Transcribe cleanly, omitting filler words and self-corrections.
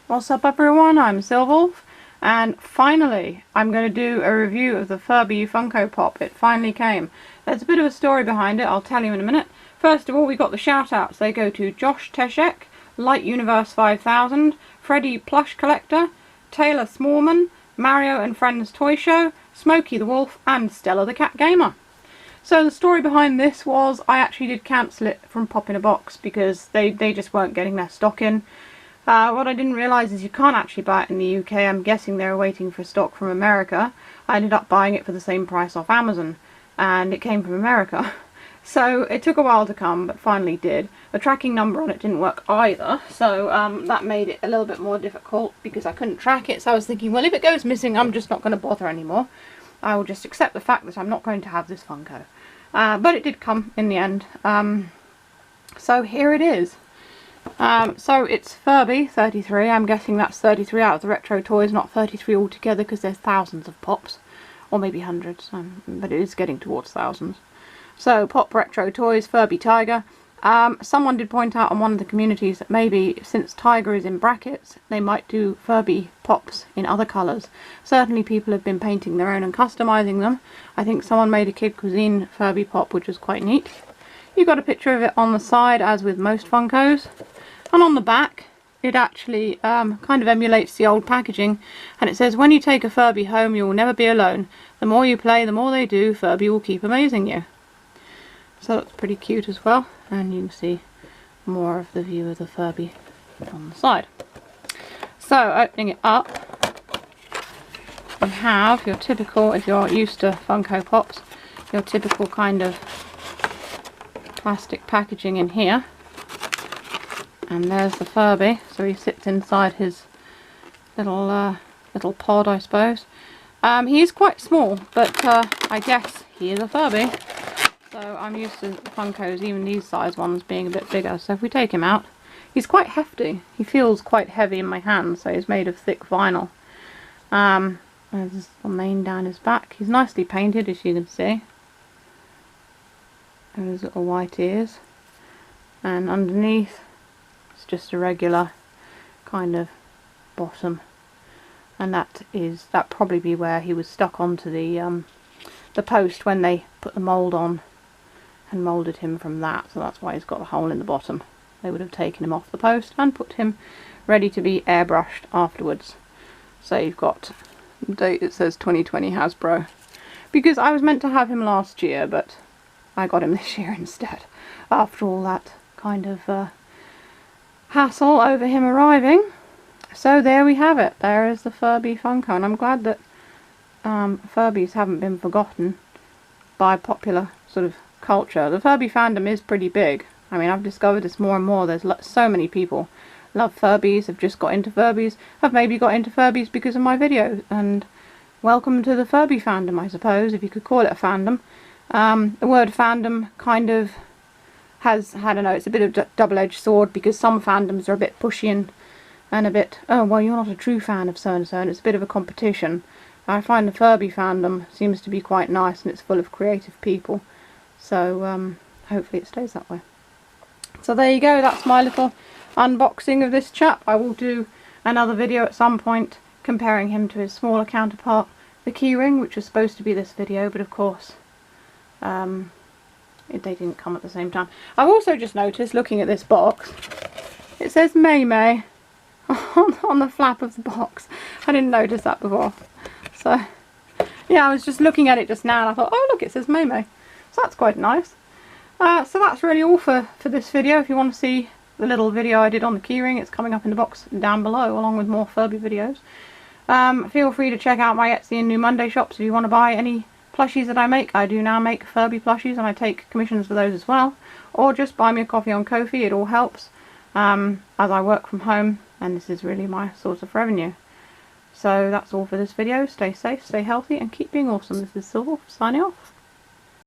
What's up everyone, I'm Silverwolf, and finally I'm going to do a review of the Furby Funko Pop. It finally came. There's a bit of a story behind it, I'll tell you in a minute. First of all, we got the shout outs. They go to Josh Teshek, Light Universe 5000, Freddy Plush Collector, Taylor Smallman, Mario and Friends Toy Show, Smokey the Wolf, and Stella the Cat Gamer. So the story behind this was I actually did cancel it from Pop in a Box because they just weren't getting their stock in. What I didn't realise is you can't actually buy it in the UK. I'm guessing they were waiting for stock from America. I ended up buying it for the same price off Amazon, and it came from America. So it took a while to come, but finally did. The tracking number on it didn't work either, so that made it a little bit more difficult because I couldn't track it. So I was thinking, well, if it goes missing, I'm just not going to bother anymore. I will just accept the fact that I'm not going to have this Funko. But it did come in the end. So here it is. So it's Furby 33. I'm guessing that's 33 out of the retro toys, not 33 altogether, because there's thousands of pops, or maybe hundreds, but it is getting towards thousands. So Pop Retro Toys, Furby Tiger. Someone did point out on one of the communities that maybe since Tiger is in brackets, they might do Furby Pops in other colours. Certainly people have been painting their own and customising them. I think someone made a Kid Cuisine Furby Pop, which was quite neat. You got a picture of it on the side, as with most Funkos. And on the back, it actually kind of emulates the old packaging. And it says, when you take a Furby home, you will never be alone. The more you play, the more they do. Furby will keep amazing you. So that's pretty cute as well. And you can see more of the view of the Furby on the side. So, opening it up, you have your typical, if you're used to Funko Pops, your typical kind of plastic packaging in here. And there's the Furby, so he sits inside his little little pod, I suppose. He is quite small, but I guess he is a Furby. So I'm used to Funkos, even these size ones, being a bit bigger. So if we take him out, he's quite hefty. He feels quite heavy in my hand, so he's made of thick vinyl. There's the mane down his back. He's nicely painted, as you can see. And his little white ears. And underneath, it's just a regular kind of bottom, and that probably be where he was stuck onto the post when they put the mould on and moulded him from that. So that's why he's got a hole in the bottom. They would have taken him off the post and put him ready to be airbrushed afterwards. So you've got the date, it says 2020 Hasbro, because I was meant to have him last year, but I got him this year instead, after all that kind of hassle over him arriving. So there we have it. There is the Furby Funko, and I'm glad that Furbies haven't been forgotten by popular sort of culture. The Furby fandom is pretty big. I mean, I've discovered this more and more. There's so many people love Furbies, have just got into Furbies, have maybe got into Furbies because of my videos, and welcome to the Furby fandom, I suppose, if you could call it a fandom. The word fandom kind of has, I don't know, it's a bit of a double-edged sword, because some fandoms are a bit pushy and a bit, oh, well, you're not a true fan of so-and-so, and it's a bit of a competition. I find the Furby fandom seems to be quite nice, and it's full of creative people. So, hopefully it stays that way. So there you go, that's my little unboxing of this chap. I will do another video at some point comparing him to his smaller counterpart, the Keyring, which was supposed to be this video, but of course, they didn't come at the same time. I've also just noticed, looking at this box, it says May May on the flap of the box. I didn't notice that before. So, yeah, I was just looking at it just now and I thought, oh look, it says May May. So that's quite nice. So that's really all for this video. If you want to see the little video I did on the Keyring, it's coming up in the box down below, along with more Furby videos. Feel free to check out my Etsy and New Monday shops if you want to buy any plushies that I make. I do now make Furby plushies, and I take commissions for those as well. Or just buy me a coffee on Ko-fi, it all helps. As I work from home, and this is really my source of revenue. So that's all for this video. Stay safe, stay healthy, and keep being awesome. This is Silverwolf signing off.